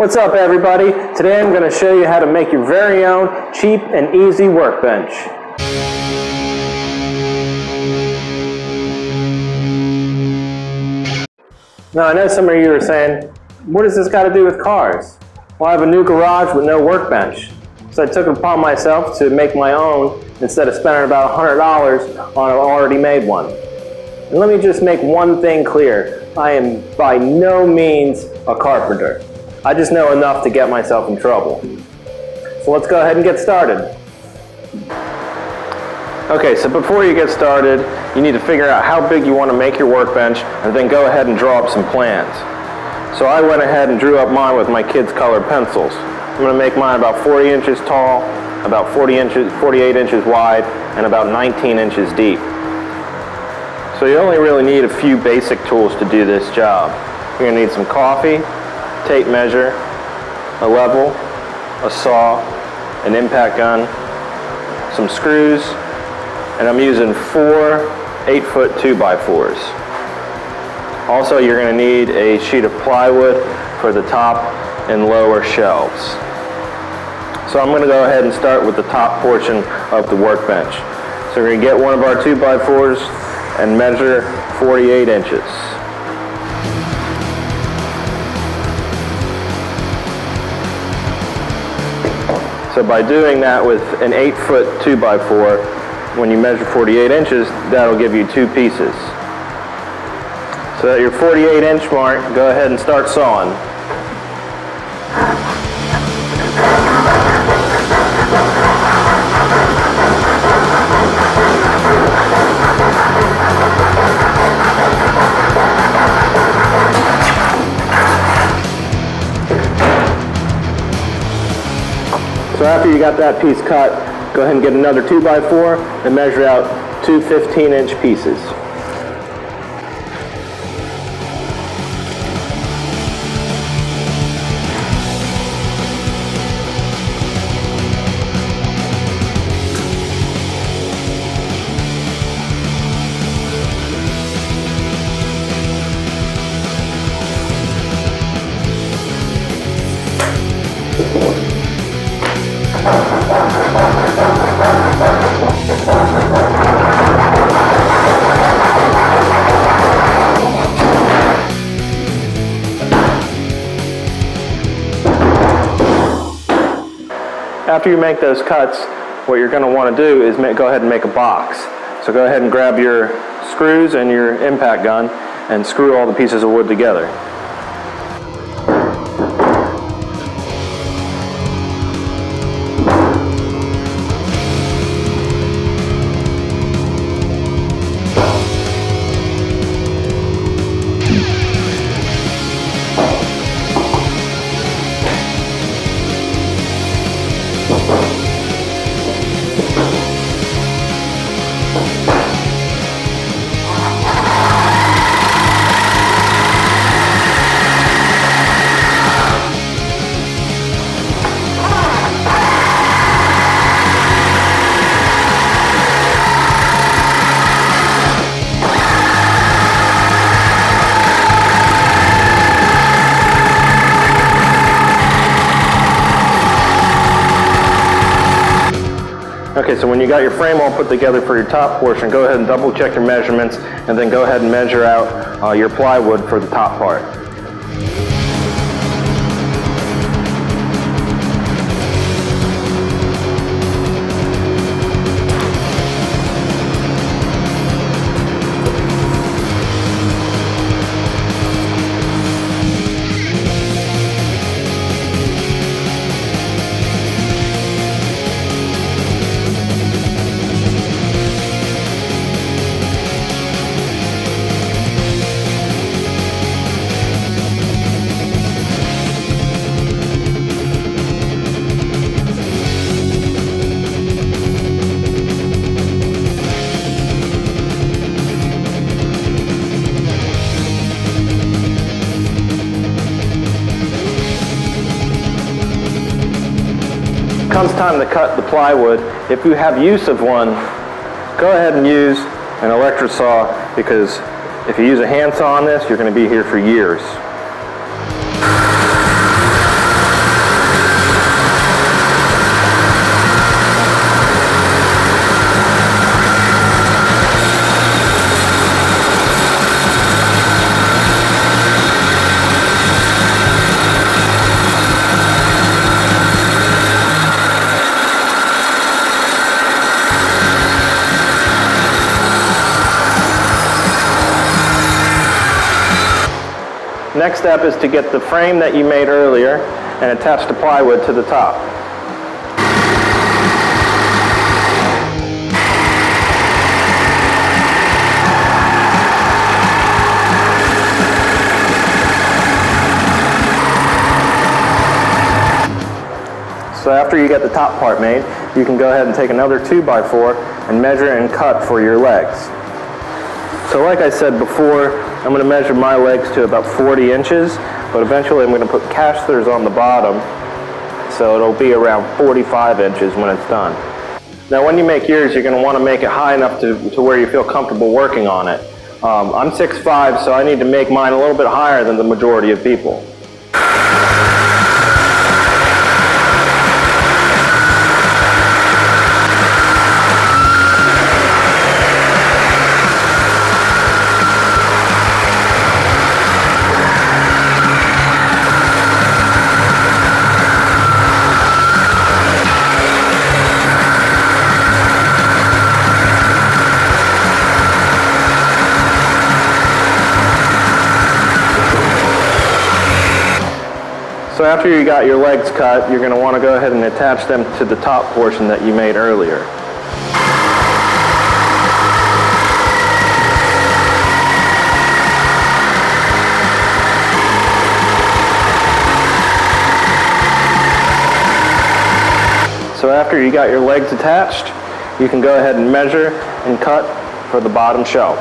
What's up, everybody? Today I'm going to show you how to make your very own cheap and easy workbench. Now I know some of you are saying, what does this got to do with cars? Well, I have a new garage with no workbench. So I took it upon myself to make my own instead of spending about $100 on an already made one. And let me just make one thing clear. I am by no means a carpenter. I just know enough to get myself in trouble. So let's go ahead and get started. Okay, so before you get started, you need to figure out how big you want to make your workbench and then go ahead and draw up some plans. So I went ahead and drew up mine with my kids' colored pencils. I'm going to make mine about 40 inches tall, about 48 inches wide, and about 19 inches deep. So you only really need a few basic tools to do this job. You're going to need some coffee, tape measure, a level, a saw, an impact gun, some screws, and I'm using 4 8-foot 2x4s. Also, you're going to need a sheet of plywood for the top and lower shelves. So I'm going to go ahead and start with the top portion of the workbench. So we're going to get one of our 2x4s and measure 48 inches. So by doing that with an 8-foot 2x4, when you measure 48 inches, that'll give you 2 pieces. So at your 48 inch mark, go ahead and start sawing. So after you got that piece cut, go ahead and get another 2x4 and measure out 2 15-inch pieces. After you make those cuts, what you're going to want to do is go ahead and make a box. So go ahead and grab your screws and your impact gun and screw all the pieces of wood together. Okay, so when you got your frame all put together for your top portion, go ahead and double check your measurements and then go ahead and measure out your plywood for the top part. Comes time to cut the plywood, if you have use of one, go ahead and use an electric saw, because if you use a hand saw on this, you're going to be here for years. Next step is to get the frame that you made earlier and attach the plywood to the top. So after you get the top part made, you can go ahead and take another 2x4 and measure and cut for your legs. So like I said before, I'm going to measure my legs to about 40 inches, but eventually I'm going to put casters on the bottom, so it'll be around 45 inches when it's done. Now when you make yours, you're going to want to make it high enough to where you feel comfortable working on it. I'm 6'5", so I need to make mine a little bit higher than the majority of people. So after you got your legs cut, you're going to want to go ahead and attach them to the top portion that you made earlier. So after you got your legs attached, you can go ahead and measure and cut for the bottom shelf.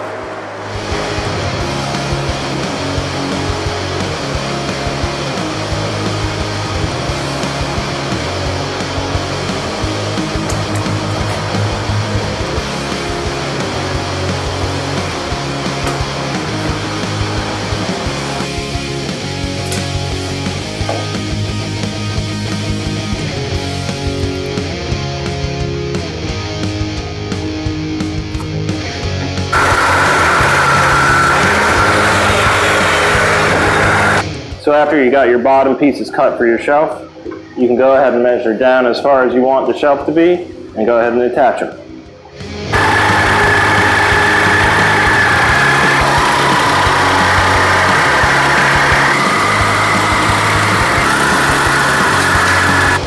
So after you got your bottom pieces cut for your shelf, you can go ahead and measure down as far as you want the shelf to be and go ahead and attach them.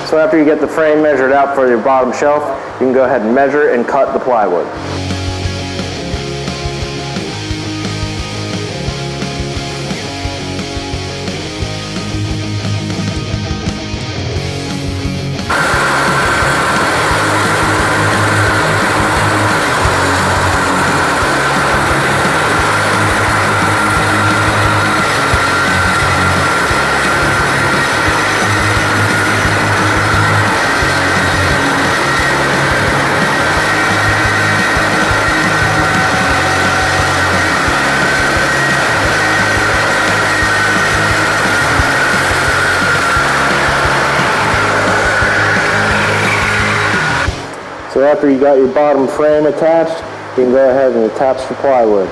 So after you get the frame measured out for your bottom shelf, you can go ahead and measure and cut the plywood. So after you got your bottom frame attached, you can go ahead and attach the plywood.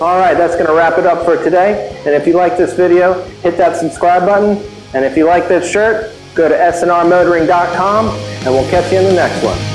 Alright, that's going to wrap it up for today. And if you like this video, hit that subscribe button. And if you like this shirt, go to snrmotoring.com and we'll catch you in the next one.